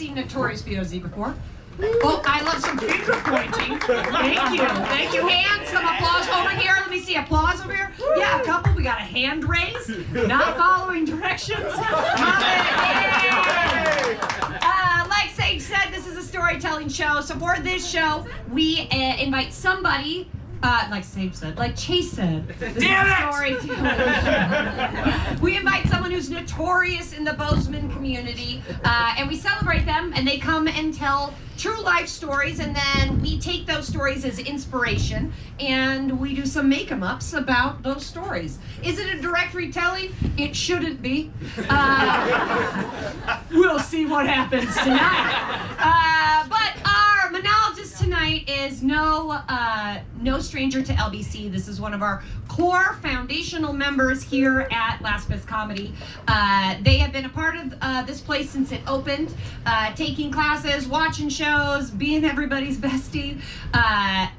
seen Notorious BOZ before? Oh, I love some finger pointing. Thank you. Thank you. Hands, some applause over here. Let me see applause over here. Yeah, a couple. We got a hand raise. Not following directions. Like Sage said, this is a storytelling show. So for this show, we invite somebody, like Sage said, like Chase said, this is a storytelling show. We invite someone who's notorious in the Bozeman community, and we celebrate them, and they come and tell true life stories, and then we take those stories as inspiration, and we do some make-em-ups about those stories. Is it a direct retelling? It shouldn't be. We'll see what happens tonight. But our monologist tonight is no stranger to LBC. This is one of our core foundational members here at Last Best Comedy. They have been a part of this place since it opened, taking classes, watching shows, being everybody's bestie.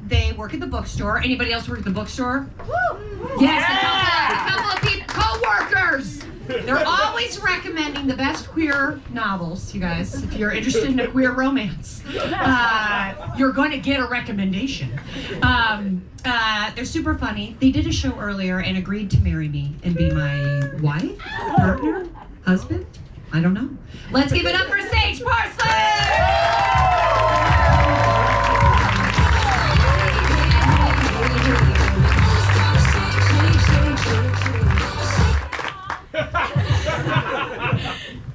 They work at the bookstore. Anybody else work at the bookstore? Woo! Yes, a couple of people, co-workers. They're always recommending the best queer novels, you guys. If you're interested in a queer romance, you're going to get a recommendation. They're super funny. They did a show earlier and agreed to marry me and be my wife, partner, husband. I don't know. Let's give it up for Sage Parsley!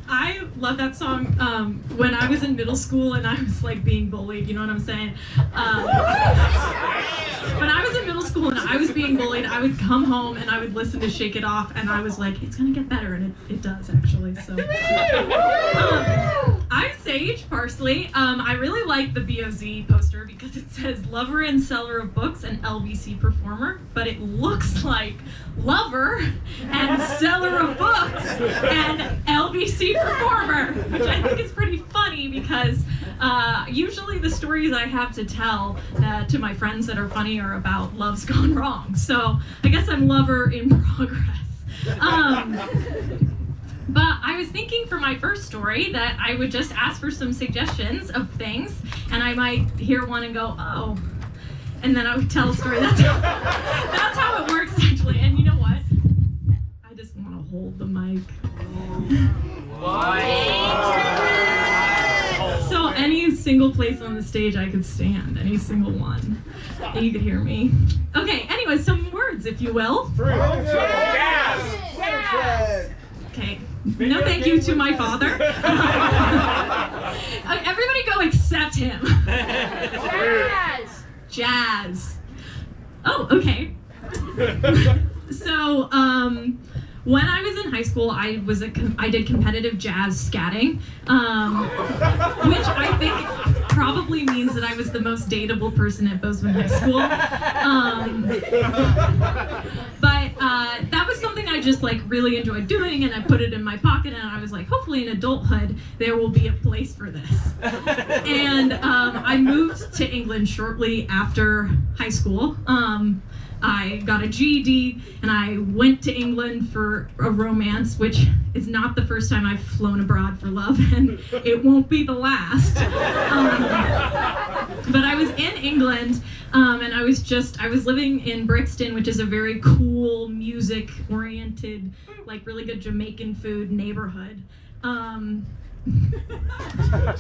I love that song. When I was in middle school and I was like being bullied, you know what I'm saying? When I was in middle school and I was being bullied, I would come home and I would listen to Shake It Off, and I was like, it's gonna get better, and it does actually. So I'm Sage Parsley. I really like the BOZ poster because it says lover and seller of books and LBC performer, but it looks like lover and seller of books and LBC performer, which I think is pretty funny because usually the stories I have to tell to my friends that are funny are about love's gone wrong. So I guess I'm lover in progress. But I was thinking for my first story that I would just ask for some suggestions of things, and I might hear one and go, oh, and then I would tell a story. That's how it works, actually. And you know what? I just want to hold the mic. So any single place on the stage I could stand, any single one, and you could hear me. Okay, anyway, some words, if you will. Okay. No thank you to my father. Everybody go except him. Jazz. Oh, okay. So, when I was in high school, I did competitive jazz scatting, which I think probably means that I was the most dateable person at Bozeman High School. But that was something I just like really enjoyed doing, and I put it in my pocket, and I was like, hopefully in adulthood there will be a place for this. And I moved to England shortly after high school. I got a GED and I went to England for a romance, which is not the first time I've flown abroad for love, and it won't be the last. But I was in England, and I was living in Brixton, which is a very cool, music-oriented, like really good Jamaican food neighborhood.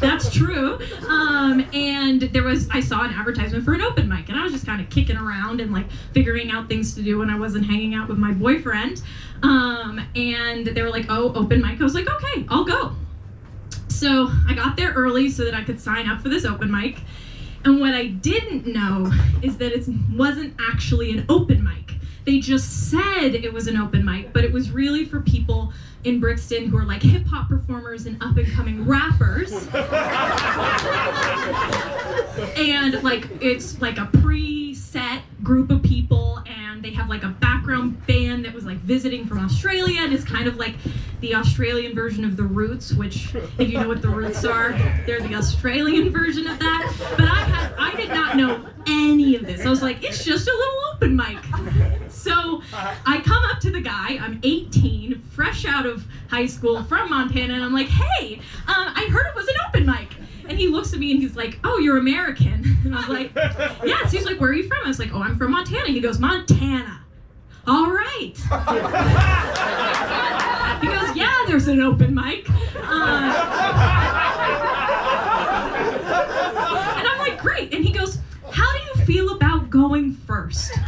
That's true. And I saw an advertisement for an open mic, and I was just kind of kicking around and like figuring out things to do when I wasn't hanging out with my boyfriend. And they were like, oh, open mic. I was like, okay, I'll go. So I got there early so that I could sign up for this open mic. And what I didn't know is that it wasn't actually an open mic. They just said it was an open mic, but it was really for people in Brixton who are like hip hop performers and up and coming rappers. And like it's like a pre-set group of people, and they have like a background band that was like visiting from Australia, and it's kind of like the Australian version of The Roots, which if you know what The Roots are, they're the Australian version of that. But I did not know any of this. I was like, it's just a little open mic. So I come up to the guy, I'm 18, fresh out of high school from Montana, and I'm like, hey, I heard it was an open mic. And he looks at me and he's like, oh, you're American. And I was like, yes. He's like, where are you from? I was like, oh, I'm from Montana. He goes, Montana. All right. He goes, yeah, there's an open mic. And I'm like, great. And he goes, how do you feel about going first? And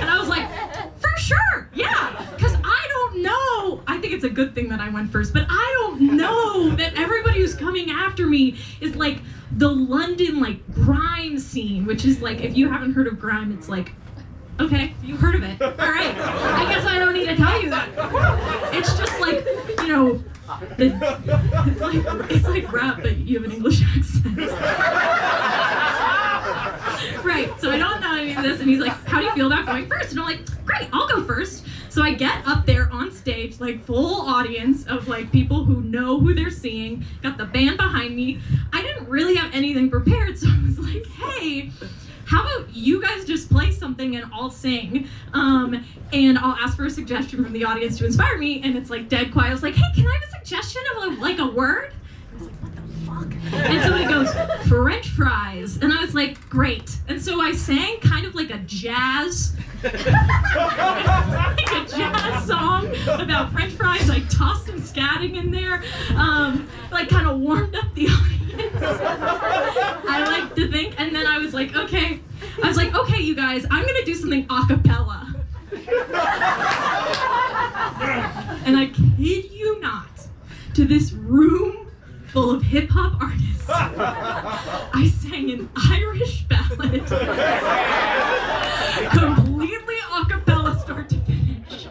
I was like, for sure, yeah. Because I don't know. I think it's a good thing that I went first, but I don't know that everybody who's coming after me is like the London like grime scene, which is like, if you haven't heard of grime, it's like, okay, you heard of it. All right. I guess I don't need to tell you that. It's just like, you know, it's like rap, but you have an English accent. Right. So I don't know any of this, and he's like, how do you feel about going first? And I'm like, great, I'll go first. So I get up there on stage, like full audience of like people who know who they're seeing, got the band behind me. I didn't really have anything prepared, so I was like, hey, how about you guys just play something and I'll sing, and I'll ask for a suggestion from the audience to inspire me. And it's like dead quiet. I was like, hey, can I have a suggestion of like a word? I was like, what the fuck? And somebody goes, French fries. And I was like, great. And so I sang kind of like a jazz, like a jazz song about French fries. I tossed some scatting in there, like kind of warmed up the audience. I like to think, and then I was like, okay, you guys, I'm gonna do something a cappella. And I kid you not, to this room full of hip hop artists, I sang an Irish ballad, completely a cappella, start to finish.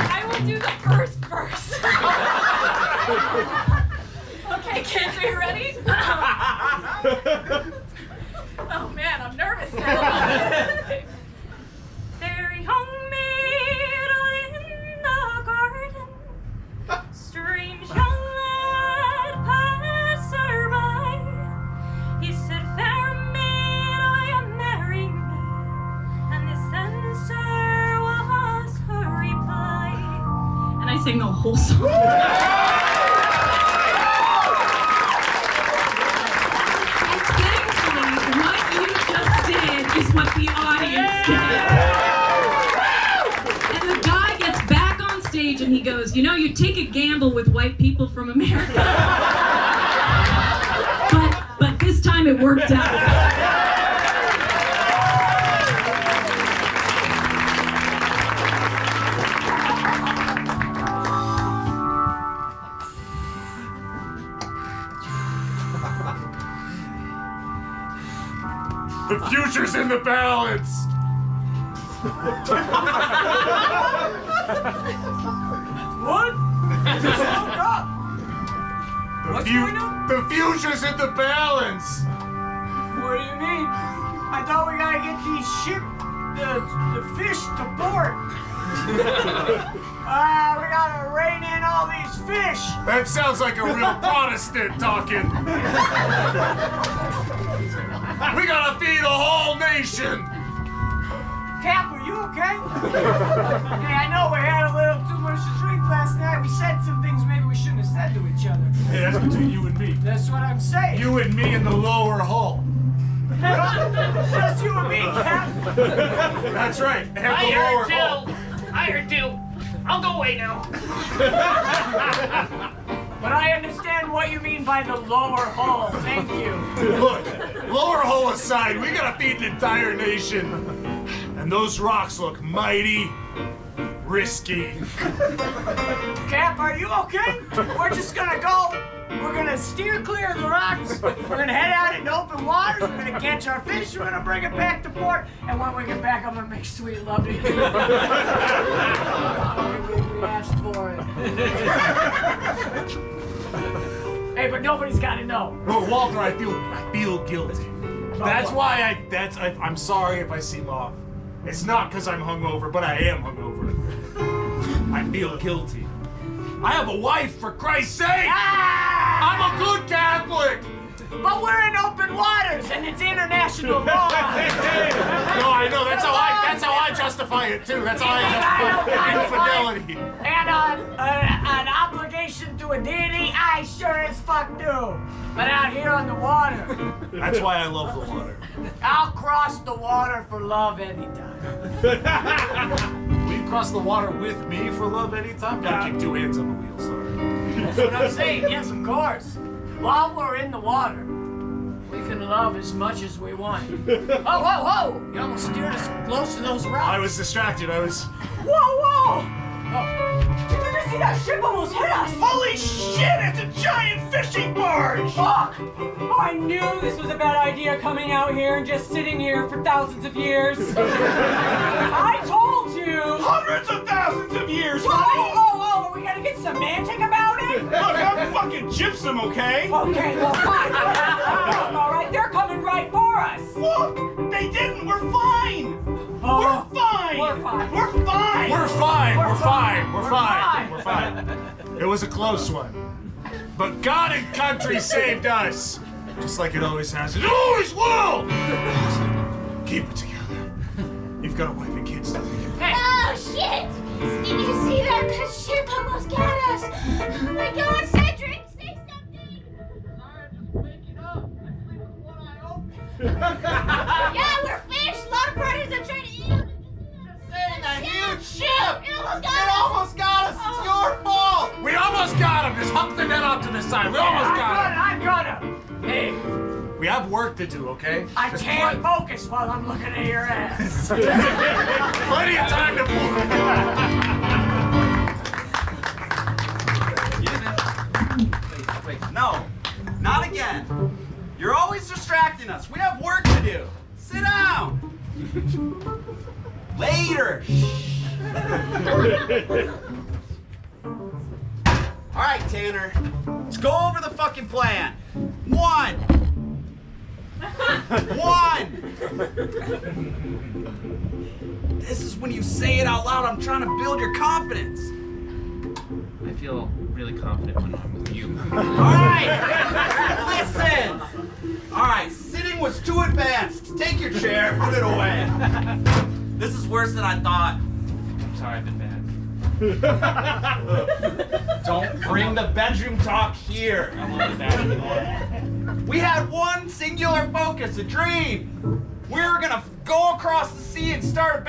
I will do the first verse. Okay, kids, are you ready? Oh man, I'm nervous now. Fairy homemade in the garden, strange young lad passerby. He said, fair maid, will you marry me? And this answer was her reply. And I sang the whole song. Is what the audience did. And the guy gets back on stage and he goes, you know, you take a gamble with white people from America. but this time it worked out. The future's in the balance! What? Just woke up. What's going on? The future's in the balance! What do you mean? I thought we gotta get these the fish to port. We gotta rein in all these fish. That sounds like a real Protestant talking. We gotta feed a whole nation! Cap, are you okay? Hey, I know we had a little too much to drink last night. We said some things maybe we shouldn't have said to each other. Hey, that's between you and me. That's what I'm saying. You and me in the lower hull. Just you and me, Cap. That's right. I heard too. I'll go away now. But I understand what you mean by the lower hull. Thank you. Look, lower hull aside, we gotta feed an entire nation. And those rocks look mighty risky. Cap, are you okay? We're just gonna go. We're gonna steer clear of the rocks. We're gonna head out into open waters. We're gonna catch our fish. We're gonna bring it back to port. And when we get back, I'm gonna make sweet love to you. We asked for it. Hey, but nobody's gotta know. No, Walter, I feel guilty. That's why I'm sorry if I seem off. It's not because I'm hungover, but I am hungover. I feel guilty. I have a wife, for Christ's sake! Ah! I'm a good Catholic. But we're in open waters, and it's international law. No, I know. That's how I justify it too. That's how I justify infidelity. And an obligation to a deity, I sure as fuck do. But out here on the water, That's why I love the water. I'll cross the water for love anytime. Will you cross the water with me for love anytime? Gotta keep 2 hands on the wheel, sorry. That's what I'm saying. Yes, of course. While we're in the water, we can love as much as we want. Oh, whoa, whoa! You almost steered us close to those rocks. I was distracted. Whoa, whoa! Did you just see that ship almost hit us? Holy shit, it's a giant fishing barge! Fuck! I knew this was a bad idea coming out here and just sitting here for thousands of years. I told you! Hundreds of thousands of years, Oh, honey! are we gonna get semantic about it? Look, I'm fucking gypsum, okay? Okay, well, fine. All right, they're coming right for us. Look, they didn't, we're fine! Oh, We're fine! We're fine. We're fine! We're fine. We're fine. We're We're fine. fine. We're fine. It was a close one, but God and country saved us, just like it always has. It always will. Keep it together. You've got a wife and kids to think of. Oh shit! Did you see that? That ship almost got us! Oh my god, Cedric, say something! Yeah, we're fish! A lot of predators are trying to eat us! In a huge ship! It almost It got us! almost got us! It's your fault! We almost got him. Just hook the net off to the side. We almost got him. I'm gonna. Hey, We have work to do, okay? I There's can't focus while I'm looking at your ass. plenty of time to Wait, no. Not again. You're always distracting us. We have work to do. Sit down. Later. All right, Tanner. Let's go over the fucking plan. One. This is when you say it out loud. I'm trying to build your confidence. I feel really confident when I'm with you. All right. Listen. All right. Sitting was too advanced. Take your chair. Put it away. This is worse than I thought. I'm sorry, I've been bad. Don't bring the bedroom talk here. I won't be bad anymore. We had one singular focus, a dream. We were gonna go across the sea and start a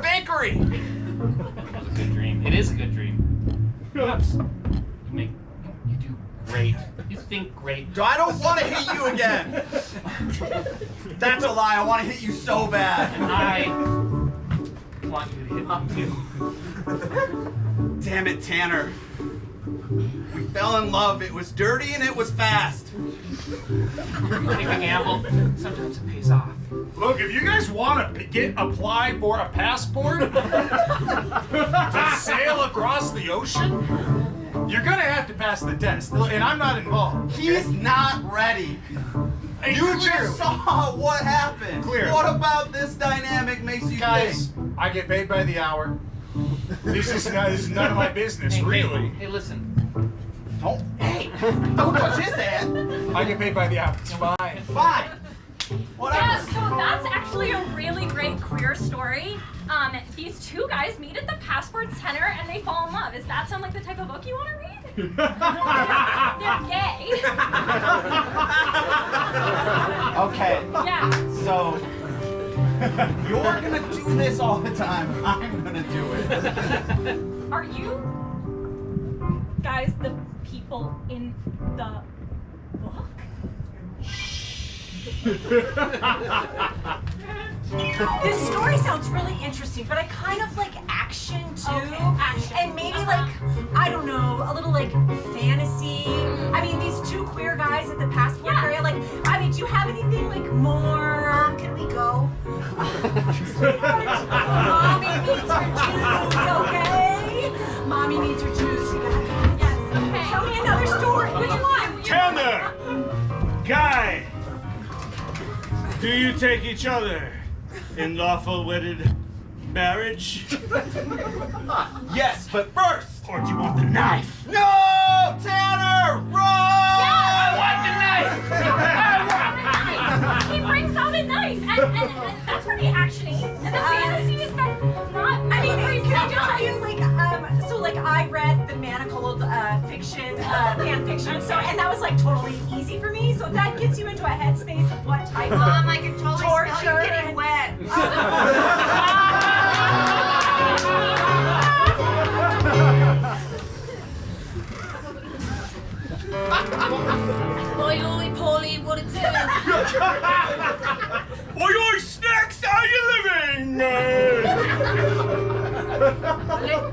bakery. It was a good dream. It is a good dream. You do great. You think great. I don't want to hit you again. That's a lie. I want to hit you so bad. And I want you to hit me too. Damn it, Tanner. We fell in love. It was dirty and it was fast. Take a gamble. Sometimes it pays off. Look, if you guys want to apply for a passport to sail across the ocean, you're gonna have to pass the test. And I'm not involved. He's not ready. Hey, You just saw what happened. Clear. What about this dynamic makes you Guys, think? I get paid by the hour. This is none of my business, really. Hey, listen. Don't touch his hand. I get paid by the hour. It's fine. Fine. Whatever. Yeah, so that's actually a really great queer story. These two guys meet at the Passport Center and they fall in love. Does that sound like the type of book you want to read? They're gay. Okay. Yeah. So you're gonna do this all the time. I'm gonna do it. Are you guys the people in the book? This story sounds really interesting, but I kind of like action too. Okay, action. And maybe like, I don't know, a little like fantasy. I mean, these two queer guys at the passport area, like, I mean, do you have anything like more? Can we go? Mommy needs her juice, okay? Mommy needs her juice. Yes, okay. Tell me another story. Which one? Tanner! Guy! Do you take each other in lawful wedded marriage? Yes, but first. Or do you want the knife? No, Tanner, run! I want the knife! He brings out a knife, and that's pretty actiony. And the fantasy is that not. I mean, can I just tell you, like, so like I read the Manacled fiction, fan fiction, so and that was like totally easy for me. So that gets you into a headspace of what type of I can totally smell you torture getting and wet. Oi, oi, Paulie, what it do? Oi, oi, Snacks, how you living?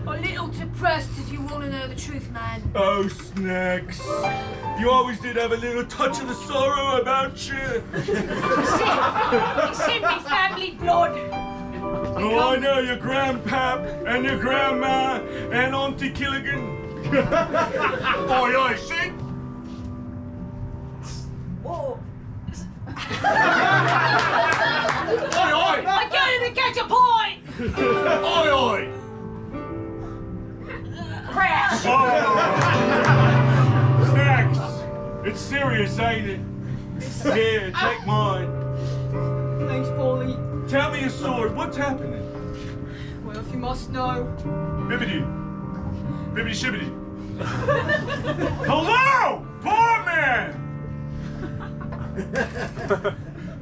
A little depressed if you want to know the truth, man. Oh, Snacks. You always did have a little touch of the sorrow about you. It's in me family blood. Oh, I know your grandpap and your grandma and Auntie Killigan. Oi, oi, see? Whoa. Oi, oi! I can't even catch a point! Oi, oi! Crash! Oh. Snacks! It's serious, ain't it? Here, take mine. Thanks, Paulie. Tell me a story. What's happening? Well, if you must know. Bibbidi. Bibbidi shibbidi. Hello! Barman!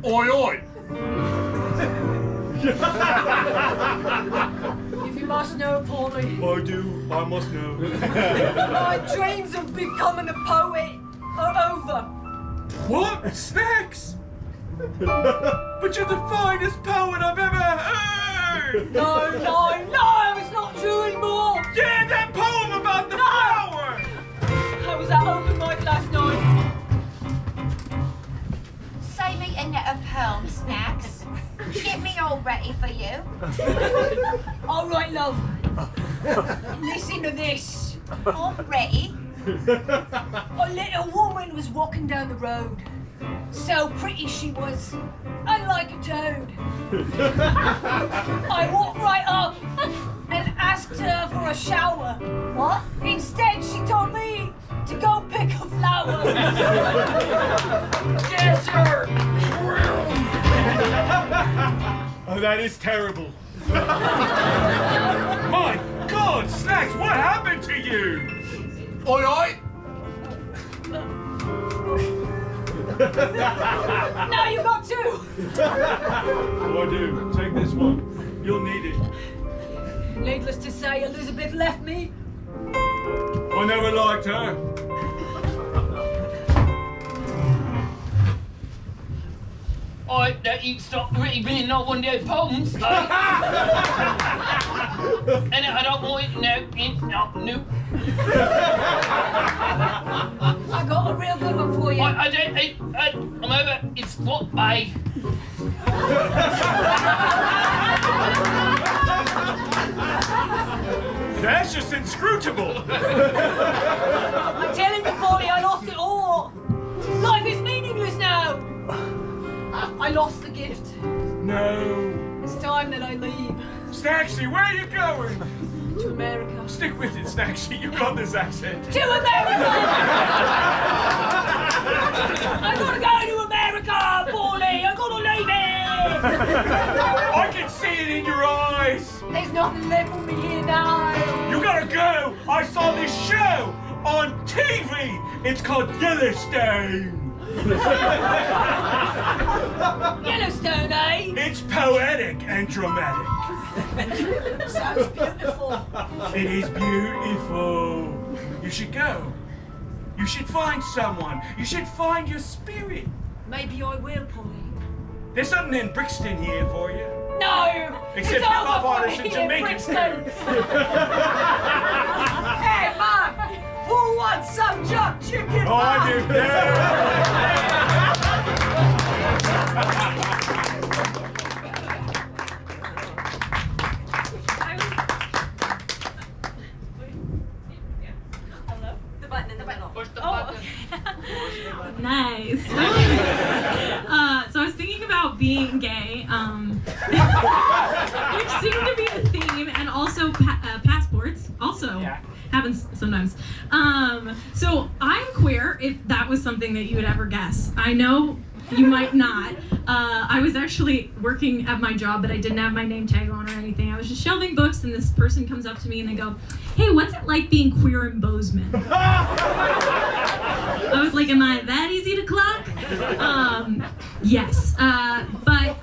Oi, oi! If you must know, Paulie. I do. I must know. My dreams of becoming a poet are over. What? Snacks? But you're the finest poet I've ever heard! No, it's not true anymore. Yeah, that poem about the flower! I was at open mic last night. Say me a net of poem, Snacks. Get me all ready for you. All right, love. Listen to this. All ready? A little woman was walking down the road. So pretty she was, unlike a toad. I walked right up and asked her for a shower. What? Instead, she told me to go pick a flower. Yes, sir. Oh, that is terrible. My God, Snacks, what happened to you? Oi, oi! Now you got two. Oh, I do. Take this one. You'll need it. Needless to say, Elizabeth left me. I never liked her. I that you stop really being not one of those poems. And I don't want it no. I got a real good one for you. I'm over. It's what, babe? That's just inscrutable. I'm telling you, Polly, I lost it all. Life is meaningless now. I lost the gift. No. It's time that I leave. Snacksy, where are you going? To America. Stick with it, Snacksy. You got this accent. To America! I gotta go to America, Paulie! I gotta leave it! I can see it in your eyes. There's nothing left for me here now. You gotta go. I saw this show on TV. It's called Yellowstone. Yellowstone, eh? It's poetic and dramatic. Sounds beautiful. It is beautiful. You should go. You should find someone. You should find your spirit. Maybe I will, Paulie. There's something in Brixton here for you. No! Except it's you over love for artists me in in Jamaican Brixton. Hey, Mom! Who wants some jerk chicken? Oh, I do. The button in the middle. Push the Oh, button. Nice. So I was thinking about being gay, which seemed to be Happens sometimes. So I'm queer, if that was something that you would ever guess. I know you might not. I was actually working at my job, but I didn't have my name tag on or anything. I was just shelving books, and this person comes up to me and they go, "Hey, what's it like being queer in Bozeman?" I was like, "Am I that easy to clock?" Yes. But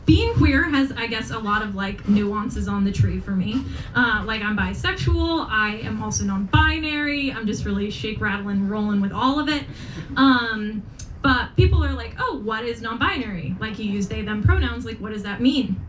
being queer has, I guess, a lot of like nuances on the tree for me. Like I'm bisexual, I am also non-binary, I'm just really shake, rattling, rolling with all of it. But people are like, "Oh, what is non-binary? Like you use they, them pronouns, like what does that mean?"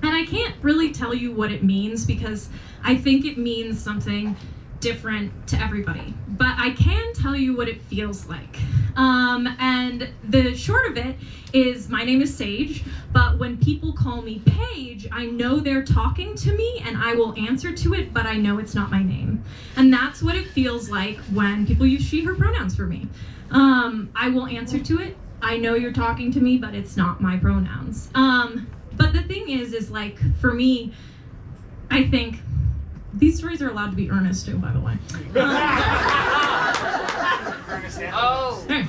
And I can't really tell you what it means because I think it means something different to everybody. But I can tell you what it feels like. And the short of it is my name is Sage, but when people call me Paige, I know they're talking to me and I will answer to it, but I know it's not my name. And that's what it feels like when people use she, her pronouns for me. I will answer to it. I know you're talking to me, but it's not my pronouns. But the thing is like, for me, I think, these stories are allowed to be earnest too, by the way. Oh. Okay.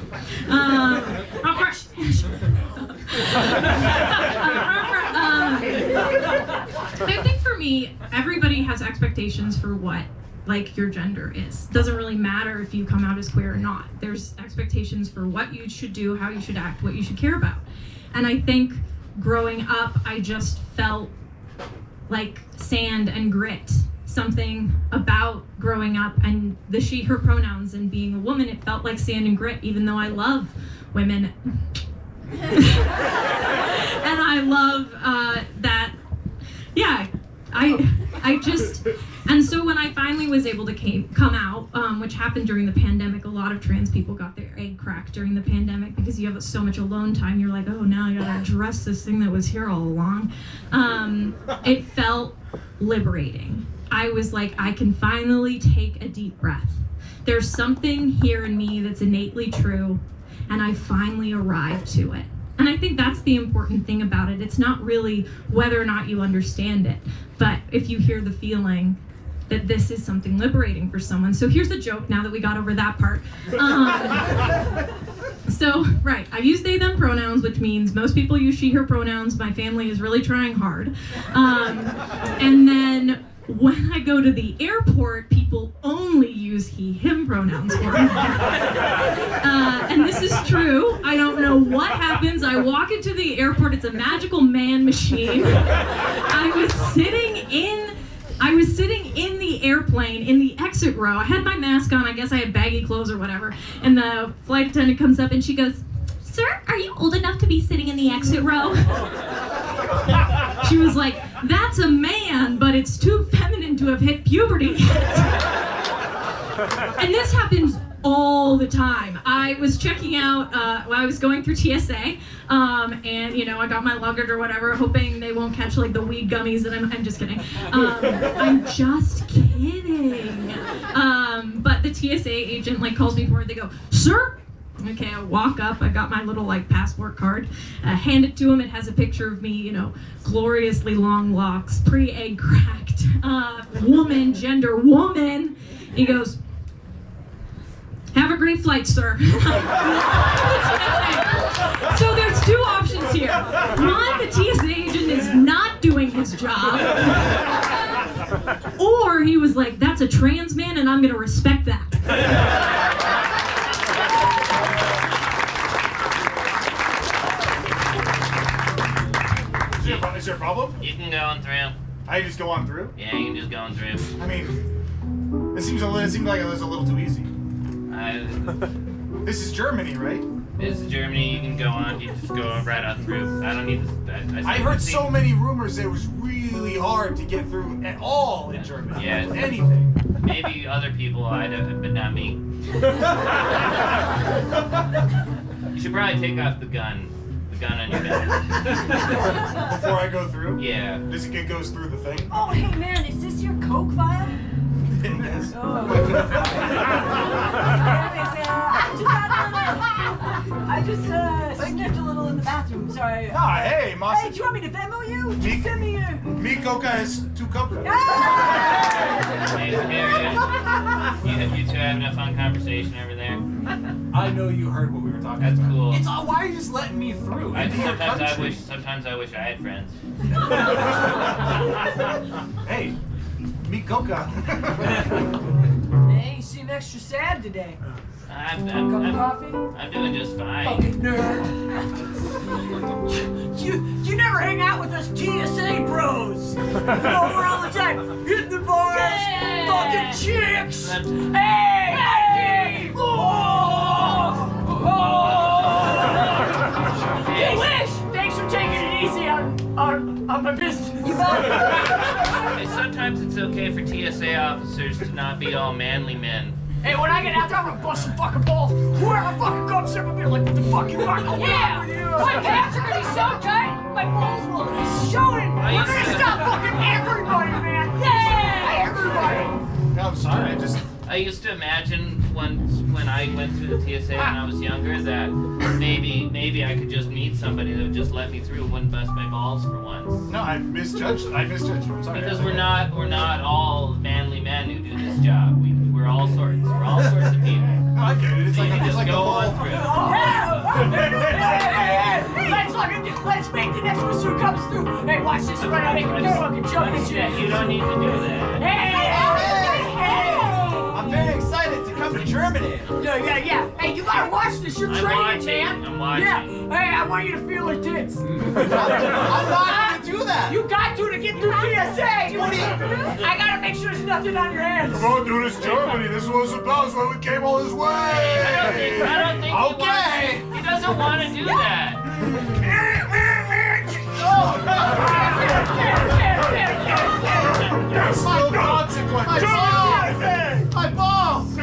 I think for me, everybody has expectations for what like your gender is. Doesn't really matter if you come out as queer or not. There's expectations for what you should do, how you should act, what you should care about. And I think growing up, I just felt like sand and grit. Something about growing up and the she, her pronouns and being a woman, it felt like sand and grit, even though I love women. And I love that, yeah, I just, and so when I finally was able to come out, which happened during the pandemic, a lot of trans people got their egg cracked during the pandemic because you have so much alone time. You're like, oh, now I gotta address this thing that was here all along. It felt liberating. I was like, I can finally take a deep breath. There's something here in me that's innately true, and I finally arrived to it. And I think that's the important thing about it. It's not really whether or not you understand it, but if you hear the feeling that this is something liberating for someone. So here's the joke now that we got over that part. So, right, I use they, them pronouns, which means most people use she, her pronouns. My family is really trying hard. And then when I go to the airport, people only use he, him pronouns for me. And this is true. I don't know what happens. I walk into the airport, it's a magical man machine. I was sitting in the airplane in the exit row. I had my mask on, I guess I had baggy clothes or whatever. And the flight attendant comes up and she goes, "Sir, are you old enough to be sitting in the exit row?" She was like, "That's a man, but it's too feminine to have hit puberty." And this happens all the time. I was checking out, while I was going through TSA, and you know, I got my luggage or whatever, hoping they won't catch like the weed gummies that I'm just kidding. I'm just kidding. But the TSA agent like calls me forward, they go, "Sir?" Okay, I walk up, I got my little like passport card, hand it to him, it has a picture of me, you know, gloriously long locks, pre-egg cracked, woman, gender woman. He goes, "Have a great flight, sir." So there's two options here. One, the TSA agent is not doing his job, or he was like, "That's a trans man and I'm gonna respect that." Is there a problem? You can go on through. I just go on through? Yeah, you can just go on through. I mean, it seems like it was a little too easy. This is Germany, right? This is Germany. You can go on. You just go right out through. I don't need this. I heard so many rumors that it was really hard to get through at all in Germany. Yeah. Anything. Maybe other people, but not me. You should probably take off the gun. The gun on your back. Before I go through? Yeah. It goes through the thing? Oh, hey man, is this your Coke vial? Anyways, I just sniffed a little in the bathroom. Sorry. Ah, hey, Moss. Hey, do you want me to Venmo you? Just send me your. Me coca is two coca. Hey, you two having a fun conversation over there? I know you heard what we were talking That's about. cool. It's all, why are you just letting me through? Sometimes I wish I had friends. Hey, me coca. Hey, you seem extra sad today. I'm Coffee? doing just fine. Fucking nerd. You never hang out with us TSA bros. We're all the time hitting the bars, fucking chicks. Hey! You wish! Thanks for taking it easy on my business. Hey, sometimes it's okay for TSA officers to not be all manly men. Hey, when I get out there, I'm gonna bust some fucking balls. Whoever fucking comes up and be like, what the fuck you want? Yeah! My pants are gonna be so tight, my balls will be showing. We're gonna stop fucking everybody, man. Yeah! Everybody! I'm sorry, I used to imagine when I went through the TSA when I was younger that maybe I could just meet somebody that would just let me through, wouldn't bust my balls for once. No, I misjudged you. I'm sorry. Because we're not all manly men who do this job. We're all sorts of people. No, I get it. It's So like you it's just like go a on ball. through. Let's make the next one who comes through. Hey, watch this. We're gonna make a fucking jump at you. Yeah, you don't need to do that. Hey! I'm very excited to come to Germany. Yeah. Hey, you gotta watch this. You're I'm training, watching. man. I'm watching. Yeah. Hey, I want you to feel her tits. I'm not gonna do that. You got to get through TSA. I gotta make sure there's nothing on your hands. Come on, dude, it's Germany. This is what it's about. That's why we came all this way. I don't think he doesn't want to do that. There's no consequences. My balls!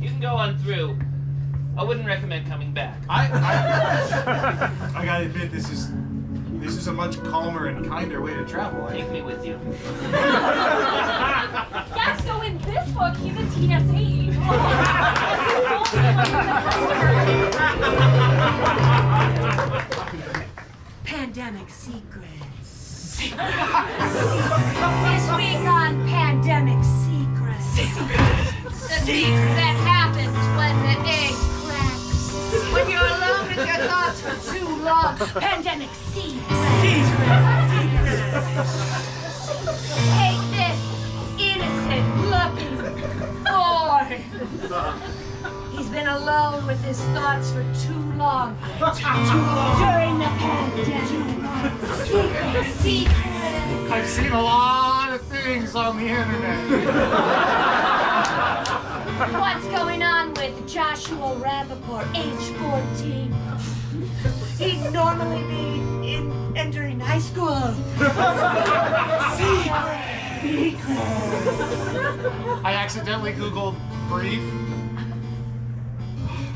You can go on through. I wouldn't recommend coming back. I gotta admit, this is a much calmer and kinder way to travel. Take me with you. Yeah, so in this book, he's a TSA agent. Pandemic secrets. This week on Pandemic Secrets. The secret that happens when the egg cracks. When you're alone with your thoughts for too long. Pandemic secrets. Take this innocent looking boy. He's been alone with his thoughts for too long. During the pandemic. Secret. I've seen a lot of things on the internet. What's going on with Joshua Rappaport, age 14? He'd normally be entering high school. Secret. I accidentally Googled brief.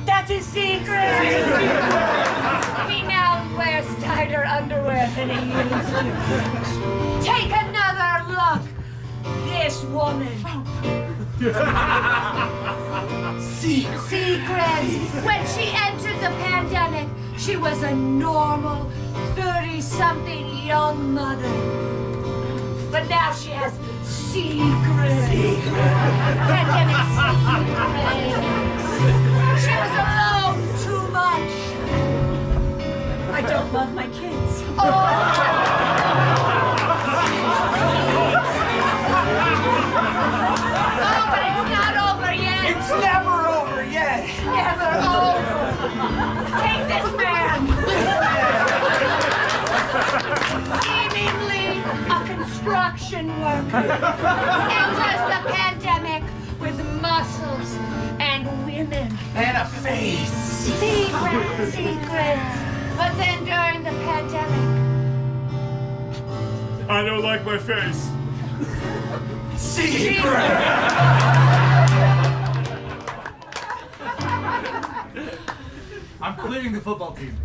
That's a secret. He now wears tighter underwear than he used to. Take another look. This woman. Secrets. When she entered the pandemic, she was a normal 30-something young mother. But now she has secrets. Pandemic secrets. She was alone too much. I don't love my kids. Oh, but it's not over yet. It's never over yet. Never over. Take this man. Seemingly a construction worker enters the pandemic with muscles and women. And a face. Secrets. But then during the pandemic, I don't like my face. I'm quitting football team.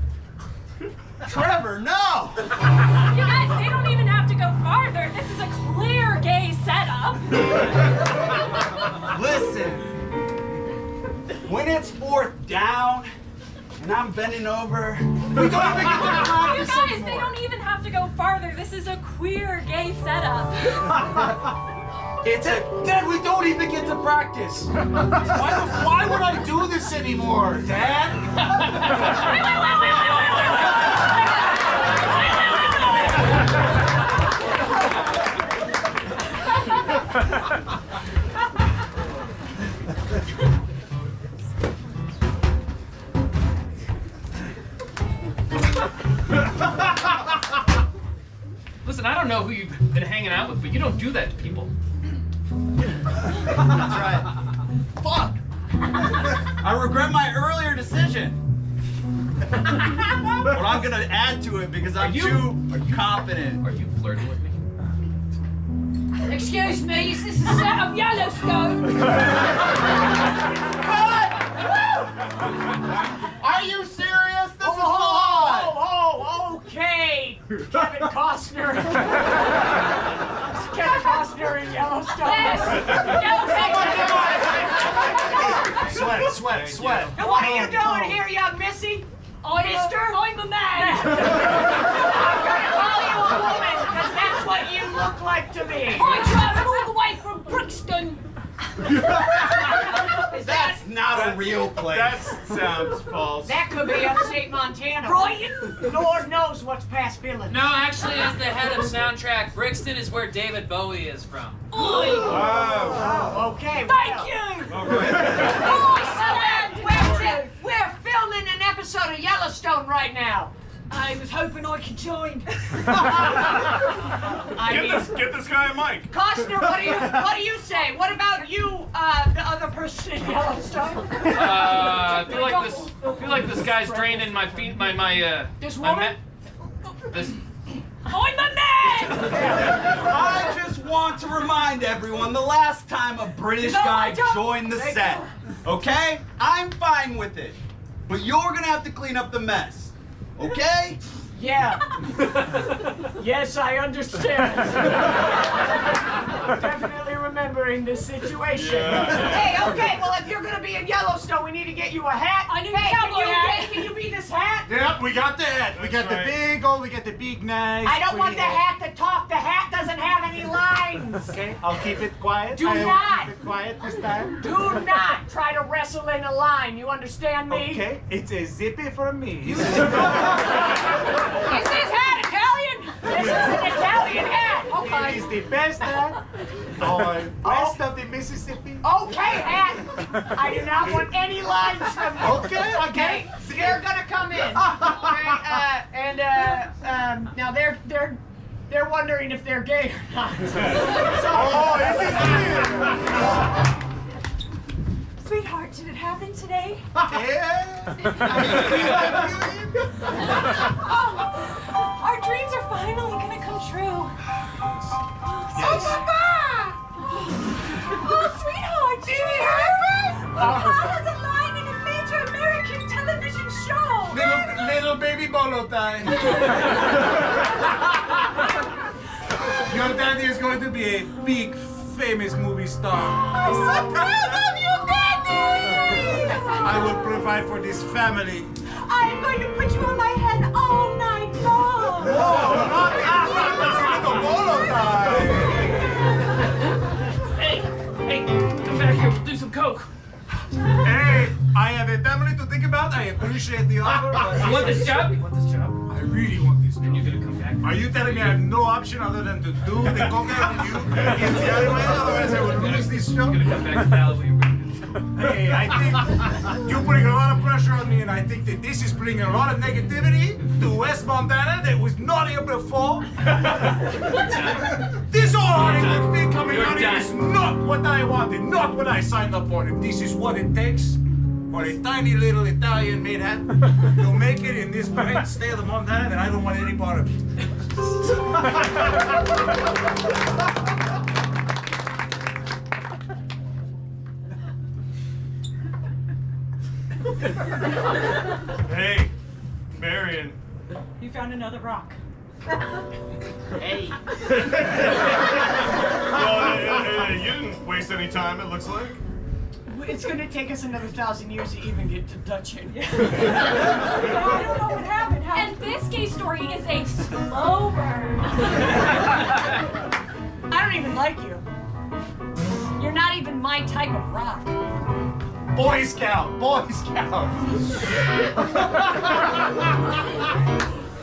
Trevor, no! You guys, they don't even have to go farther. This is a clear gay setup. Listen, when it's 4th down and I'm bending over, we don't even get to You practice guys, anymore. they don't even have to go farther. This is a queer gay setup. Dad, we don't even get to practice. Why would I do this anymore, Dad? Listen, I don't know who you've been hanging out with, but you don't do that to people. That's right. Fuck! I regret my earlier decision. But I'm gonna add to it because I'm too confident. Are you flirting with me? Excuse me, is this a set of Yellowstone? Cut! Are you serious? This is live! Oh, okay. Kevin Costner. Kevin Costner in Yellowstone. Sweat. Now what are you doing here, young missy? Mister? I'm a man. I'm gonna call you a woman, because that's what you look like to me. I traveled all the way from Brixton. That's not a real place. That sounds false. That could be upstate Montana. Brighton. Lord knows what's past Billings. No, actually, as the head of soundtrack, Brixton is where David Bowie is from. Oi. Oh, okay. Thank you. We're filming an episode of Yellowstone right now. I was hoping I could join. Get this guy a mic. Costner, what do you say? What about you, the other person in Yellowstone? I feel like this guy's draining my feet. This my woman? this. I'm a man. I just want to remind everyone the last time a British guy joined the set. Okay? I'm fine with it. But you're gonna have to clean up the mess. Okay? Yeah. Yes, I understand. Definitely remembering this situation. Hey, okay, well, if you're going to be in Yellowstone, we need to get you a hat. I need a cowboy hat. Can you be this hat? Yep, we got the hat. We got the big we got the big knife. I don't want the hat to talk. The hat doesn't have any lines. Okay, I'll keep it quiet. Do I will not. keep it quiet this time. Do not try to wrestle in a line. You understand me? Okay, it's a zippy for me. Is this hat Italian? This is an Italian hat. Okay. It is the best hat west of the Mississippi. Okay, hat. I do not want any lines from you. Okay. They're gonna come in. Okay, now they're wondering if they're gay or not. Sweetheart, did it happen today? Our dreams are finally gonna come true. Oh, sweetheart, did you hear it? Papa has a line in a major American television show. Little baby bolo time. Your daddy is going to be a big, famous movie star. I'm so proud of you, Daddy! I will provide for this family. I'm going to put you on my head all night long. Hey, come back here. We'll do some coke. Hey, I have a family to think about. I appreciate the offer. You want this job? You want this job? I really want this job. And you're gonna come back. Are you telling me I have no option other than to do the cocaine with you against the other way? Otherwise I would lose this show? You're gonna come back to Malibu. Hey, I think you bring a lot of pressure on me, and I think that this is bringing a lot of negativity to West Montana that was not able to fall. This whole Hollywood thing coming out here is not what I wanted, not what I signed up for. If this is what it takes for a tiny little Italian-made hat to make it in this great state of Montana, then I don't want any part of it. Hey, Marion. You found another rock. Hey. Well, you didn't waste any time, it looks like. It's gonna take us another 1,000 years to even get to touch it. I don't know what happened. And this gay story is a slow burn. I don't even like you. You're not even my type of rock. Boy Scout! Boy Scout!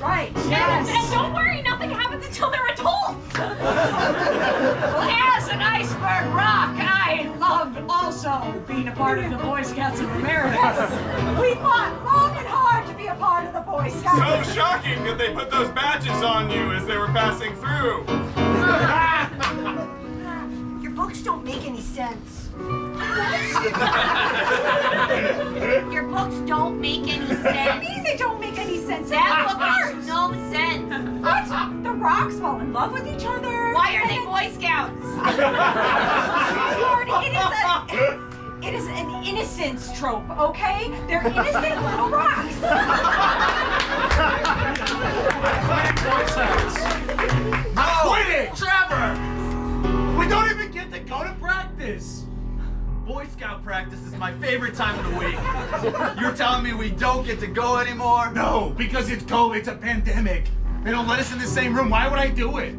Right. And don't worry, nothing happens until they're adults. Well, as an iceberg rock, I love also being a part of the Boy Scouts of America. Yes. We fought long and hard to be a part of the Boy Scouts. So shocking that they put those badges on you as they were passing through. Your books don't make any sense. Your books don't make any What do you sense. mean they don't make any sense? That They're book art. makes no sense. What? The rocks fall in love with each other. Why are they Boy Scouts? Lord, it is an innocence trope, okay? They're innocent little rocks. Quitting! Trevor! We don't even get to go to practice! Boy Scout practice is my favorite time of the week. You're telling me we don't get to go anymore? No, because it's a pandemic. They don't let us in the same room. Why would I do it?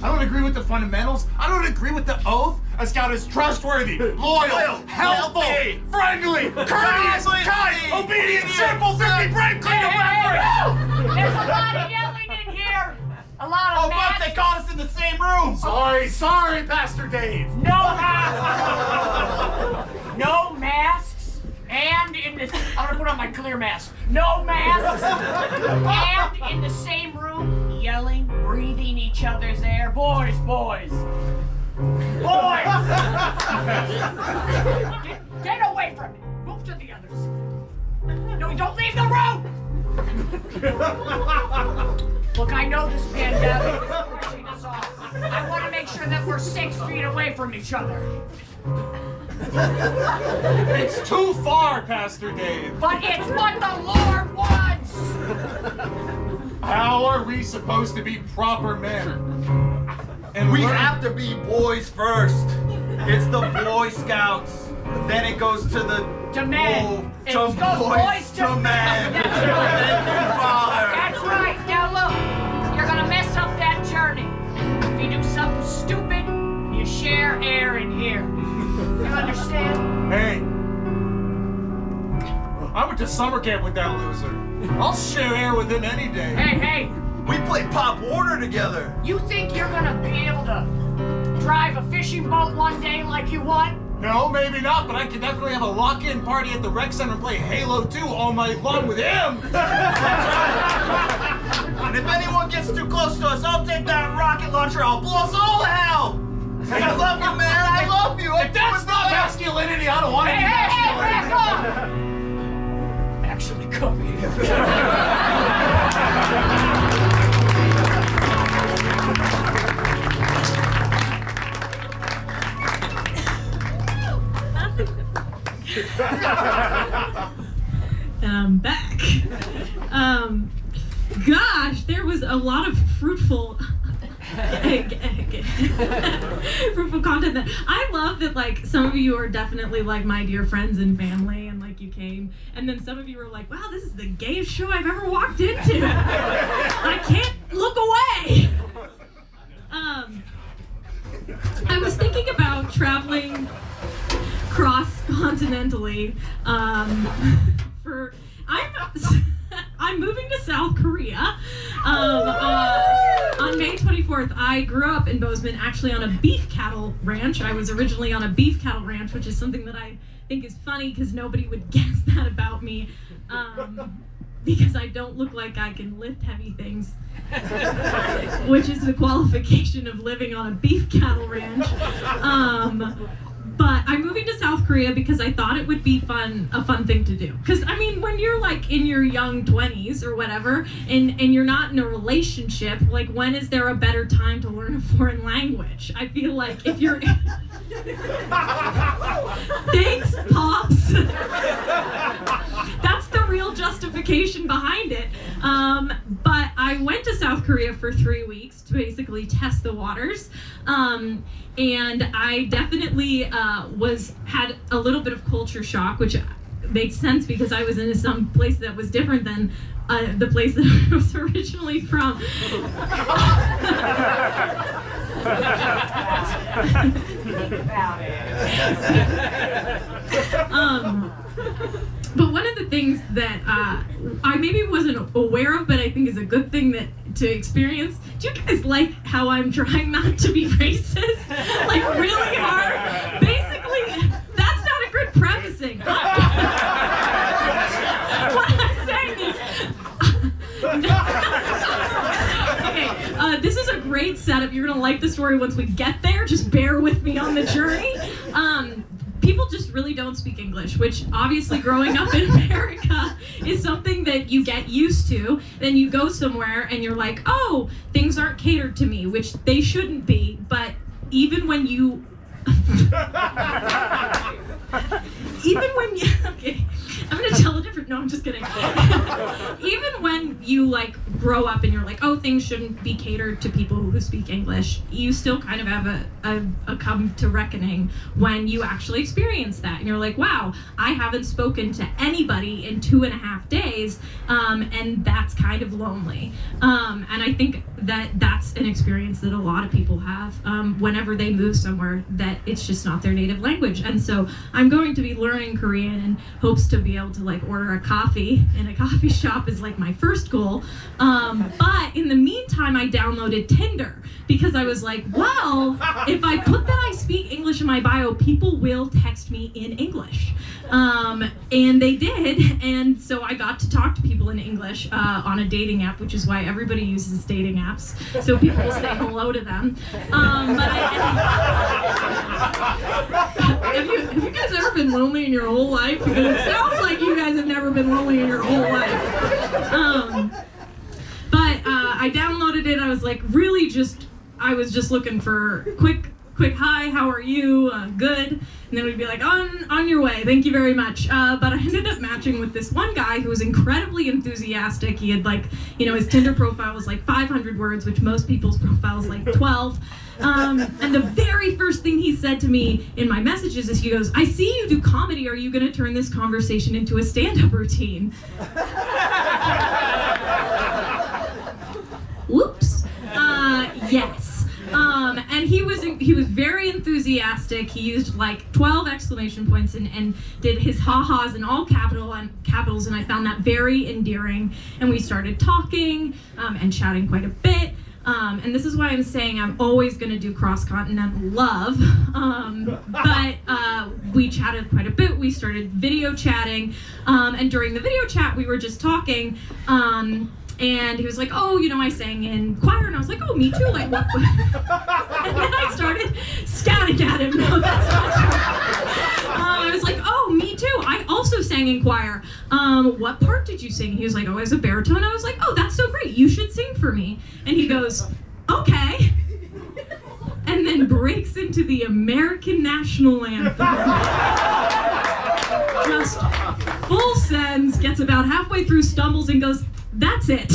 I don't agree with the fundamentals. I don't agree with the oath. A scout is trustworthy, loyal, helpful, healthy, friendly, courteous, kind, obedient, simple, thrifty, brave, clean, and reverent. There's a lot of yelling in here. A lot of Oh, fuck, masks. they caught us in the same room! Sorry, Pastor Dave. No masks. No masks. And in this, I'm gonna put on my clear mask. No masks. And in the same room, yelling, breathing each other's air. Boys, boys. Boys. Get away from me. Move to the others. No, don't leave the room. Look, I know this pandemic is pushing us off. I want to make sure that we're 6 feet away from each other. It's too far, Pastor Dave. But it's what the Lord wants. How are we supposed to be proper men? And We learn- have to be boys first. It's the Boy Scouts. Then it goes to the To men. Oh, It to goes boys to men. men. Thank you, Father. That's right. Now look, you're gonna mess up that journey. If you do something stupid, you share air in here. You understand? Hey, I went to summer camp with that loser. I'll share air with him any day. Hey, We played Pop Warner together. you think you're gonna be able to drive a fishing boat one day like you want? No, maybe not, but I could definitely have a lock-in party at the rec center and play Halo 2 all night long with him. And if anyone gets too close to us, I'll take that rocket launcher. I'll blow us all to hell. And I love you, man. I love you. If that's not masculinity, I don't want to be Hey, masculine. back off! Actually, come here. And I'm back. Gosh, there was a lot of fruitful fruitful content that I love that like some of you are definitely like my dear friends and family and like you came and then some of you were like, wow, this is the gayest show I've ever walked into. I can't look away. I was thinking about traveling cross-continentally I'm moving to South Korea on May 24th. I grew up in Bozeman, actually on a beef cattle ranch. I was originally on a beef cattle ranch, which is something that I think is funny because nobody would guess that about me, because I don't look like I can lift heavy things, which is the qualification of living on a beef cattle ranch. But I'm moving to South Korea because I thought it would be a fun thing to do. Because, I mean, when you're like in your young 20s or whatever, and you're not in a relationship, like when is there a better time to learn a foreign language? I feel like if you're... Thanks, Pops! That's the real justification behind it. But I went to South Korea for 3 weeks to basically test the waters. And I definitely had a little bit of culture shock, which makes sense because I was in some place that was different than the place that I was originally from. But one of the things that I maybe wasn't aware of, but I think is a good thing to experience. Do you guys like how I'm trying not to be racist? Like really hard? Basically, that's not a good prefacing. What I'm saying is, okay, this is a great setup. You're gonna like the story once we get there. Just bear with me on the journey. People just really don't speak English, which obviously growing up in America is something that you get used to. Then you go somewhere and you're like, oh, things aren't catered to me, which they shouldn't be. But even when you... okay, I'm gonna tell a different, no, I'm just kidding. Even when you like grow up and you're like, oh, things shouldn't be catered to people who speak English, you still kind of have a come to reckoning when you actually experience that. And you're like, wow, I haven't spoken to anybody in 2.5 days, and that's kind of lonely. And I think that that's an experience that a lot of people have whenever they move somewhere that it's just not their native language. And so I'm going to be learning Korean in hopes to be able to like order a coffee in a coffee shop is like my first goal. But in the meantime, I downloaded Tinder because I was like, well, if I put that I speak English in my bio, people will text me in English. And they did. And so I got to talk to people in English on a dating app, which is why everybody uses dating apps. So people will say hello to them. But have you guys ever been lonely in your whole life? Because it sounds like you guys have never been lonely in your whole life. But I downloaded it. I was like, I was just looking for quick hi, how are you? Good. And then we'd be like, on your way, thank you very much. But I ended up matching with this one guy who was incredibly enthusiastic. He had his Tinder profile was like 500 words, which most people's profile is like 12. And the very first thing he said to me in my messages is he goes, I see you do comedy. Are you going to turn this conversation into a stand-up routine? Whoops. Yes. And he was very enthusiastic. He used like 12 exclamation points and did his ha-has in all capitals, and I found that very endearing. And we started talking and chatting quite a bit. And this is why I'm saying I'm always going to do cross-continental love. But we chatted quite a bit. We started video chatting. And during the video chat, we were just talking. And he was like, oh, I sang in choir. And I was like, oh, me too. Like, what? And then I started scouting at him. No, that's not true. I was like, oh, me too. I also sang in choir. What part did you sing? He was like, oh, as a baritone. I was like, oh, that's so great. You should sing for me. And he goes, okay. And then breaks into the American national anthem. Just full sends, gets about halfway through, stumbles, and goes, that's it.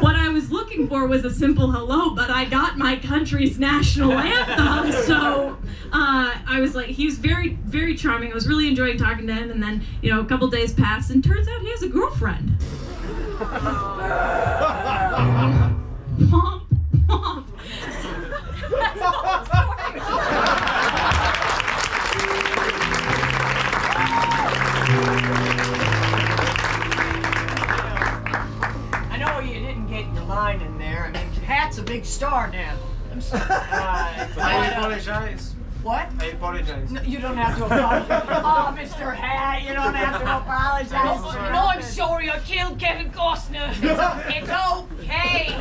What I was looking for was a simple hello, but I got my country's national anthem. So I was like, he was very, very charming. I was really enjoying talking to him. And then, a couple days passed, and turns out he has a girlfriend. Womp, womp. That's the whole story. Line in there. I mean, Hat's a big star now. I apologize. What? I apologize. No, you don't have to apologize. Oh, Mr. Hat, you don't have to apologize. No, I'm sorry. I killed Kevin Costner. It's okay.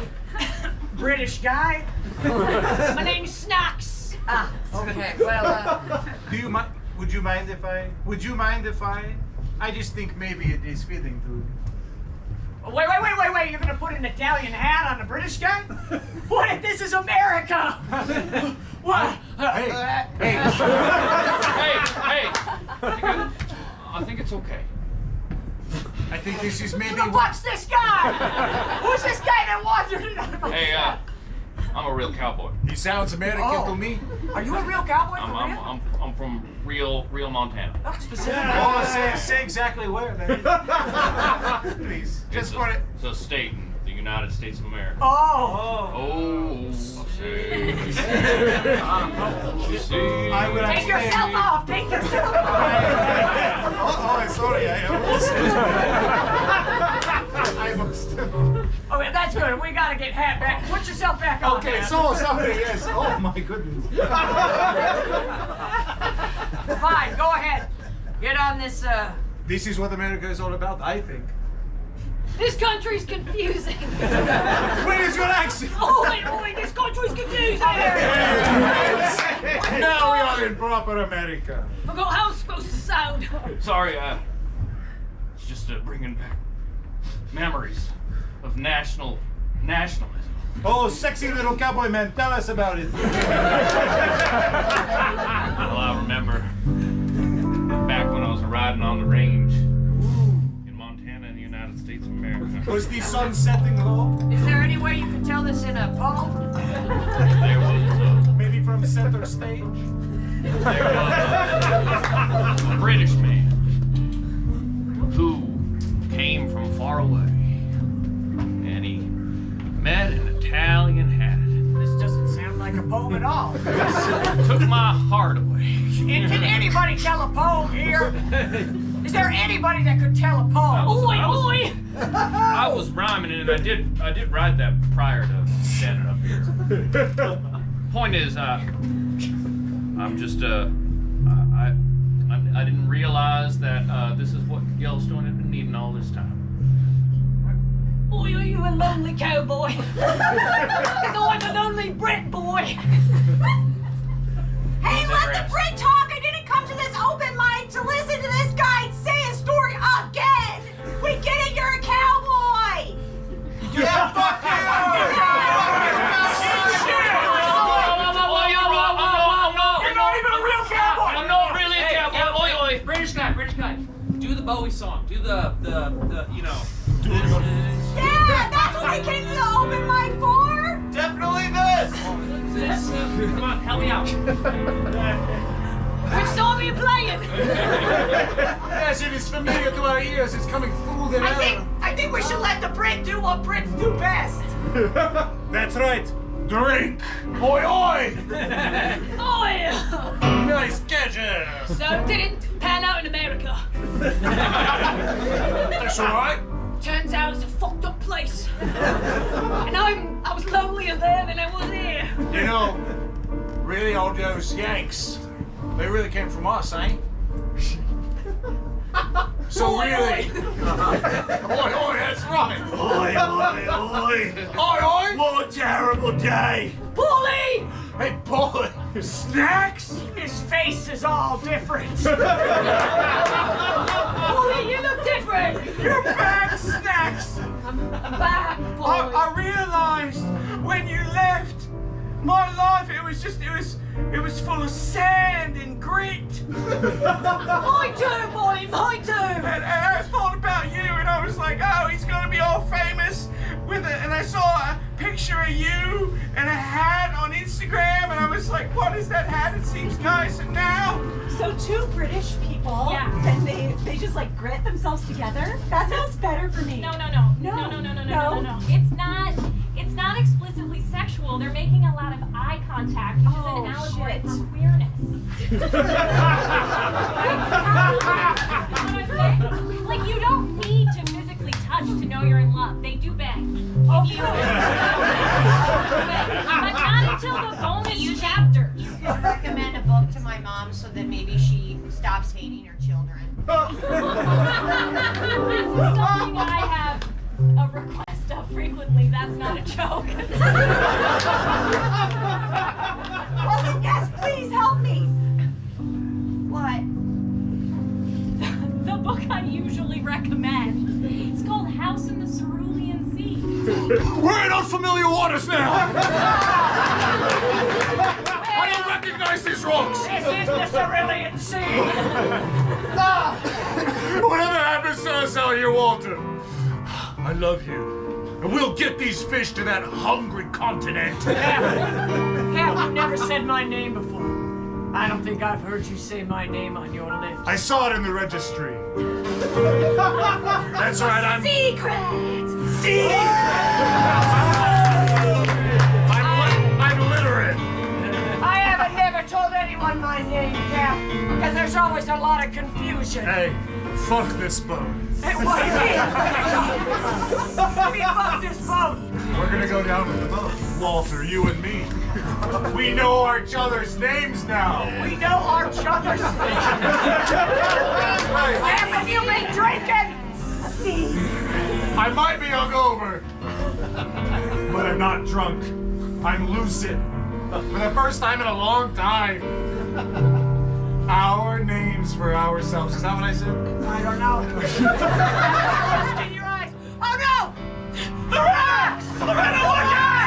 British guy. My name's Snacks. Ah, okay. Well, Would you mind if I? I just think maybe it is fitting to. Wait. You're gonna put an Italian hat on a British guy? What if this is America? What? Hey. I think it's okay. I think this is maybe Who the fuck's this guy? Who's this guy that wandered in on my Hey, set? I'm a real cowboy. He sounds American to me. Are you a real cowboy for real? I'm from real Montana. Specifically. Oh, say exactly where, then. Please. Just for it. It's a state in the United States of America. Oh. Say. I will Take yourself off. Take yourself off. Oh, sorry. I almost. Okay, that's good. We gotta get hat back. Put yourself back on. Okay, man. sorry, yes. Oh my goodness. Fine, go ahead. Get on this, This is what America is all about, I think. This country's confusing. Where is your accent? Oi, this country's confusing. Now we are in proper America. Forgot how it's supposed to sound. Sorry, it's just bringing back memories of nationalism. Oh, sexy little cowboy man, tell us about it. Well, I remember back when I was riding on the range in Montana in the United States of America. Was the sun setting low? is there any way you can tell this in a poem? There was Maybe from center stage? a British man who came from far away, and he met an Italian hat. This doesn't sound like a poem at all. Took my heart away. And can anybody tell a poem here? Is there anybody that could tell a poem? Oi. I was rhyming, and I did write that prior to standing up here. Point is, I'm just I didn't realize that this is what Yellowstone had been needing all this time. Oi, are you a lonely cowboy? Because I'm a lonely Brit boy. Hey, let the Brit talk! I didn't come to this open mic to listen to this guy say his story again! We get it, you're a cowboy! Yeah, fuck you! You're not even a real cowboy! I'm not really a cowboy. Oi, oi. British guy. Do the Bowie song. Do the you know. Yeah, that's what we came to the open mic for! Definitely this! Come on, help me out. Which song are you playing? Yes, it is familiar to our ears. It's coming through the air. I think we should let the Brit do what Brits do best. That's right. Drink. Oi, oi. Oi. Nice catches. So it didn't pan out in America. That's all right. Turns out it's a fucked up place. And I was lonelier there than I was here. You know, really, all those Yanks, they really came from us, eh? So Oi, really, oi, that's right. Oi. Oi. What a terrible day. Paulie! Hey, boy, snacks. His face is all different. Paulie, you look different. You're back, Snacks. I'm back, Paulie. I realized when you left, my life, it was full of sand and grit. My turn, boy, my turn. And I thought about you, and I was like, oh, he's gonna be all famous with it. And I saw a picture of you and a hat on Instagram, and I was like, what is that hat? It seems nice. And now, So two British people, Yeah. and they just like grit themselves together? That sounds better for me. No. No. It's not explicitly sexual. They're making a lot of eye contact, which is an allegory shit. for queerness. You know what I'm saying? Like, you don't need to physically touch to know you're in love. They do bang. Oh, You but not until the bonus chapters. You could recommend a book to my mom so that maybe she stops hating her children. This is something I have a request of frequently. That's not a joke. Well, then yes, please help me. What? The book I usually recommend. It's called House in the Cerulean Sea. We're in unfamiliar waters now. I don't recognize these rocks. this is the Cerulean Sea. Whatever happens to us out here, Walter, Walter, I love you. And we'll get these fish to that hungry continent. Cap, you never said my name before. I don't think I've heard you say my name on your lips. I saw it in the registry. That's right, I'm... Secrets! I'm literate. I haven't never told anyone my name, Cap, because there's always a lot of confusion. Hey, fuck this boat. Hey, what? Let me fuck this boat. We're gonna go down with the boat. Walter, you and me. We know our each other's names now. We know our other's names. Haven't you been drinking? I might be hungover, but I'm not drunk. I'm lucid. For the first time in a long time. Our names for ourselves. Is that what I said? I don't know. Close in your eyes. Oh no! The rocks! Loretta, look out!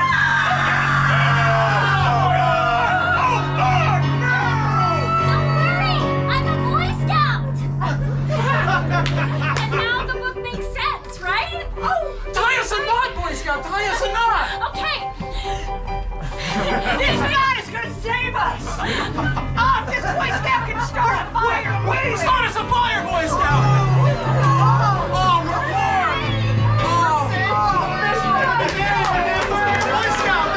Don't worry, I'm a Boy Scout. And now the book makes sense, right? Oh, Tie us a knot, Boy Scout! Tie us a knot! okay. This knot is gonna save us! Oh, if this Boy Scout can start a fire, please! Start us a fire, Boy Scout! Oh, we're warm! Boy Scout!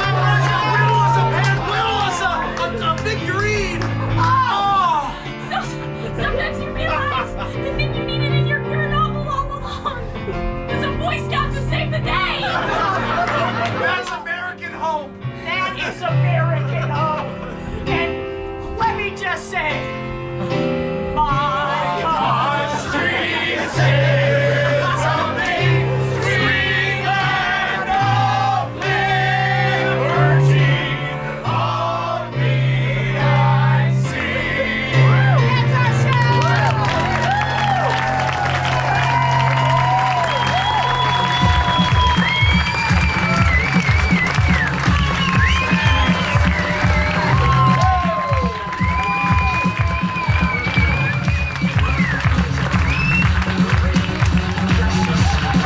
Whittle us a pen! Whittle us a figurine! Oh! Sometimes you realize the thing you needed in your queer novel all along is a Boy Scout to save the day! That's American hope! That is American hope! And let me just say,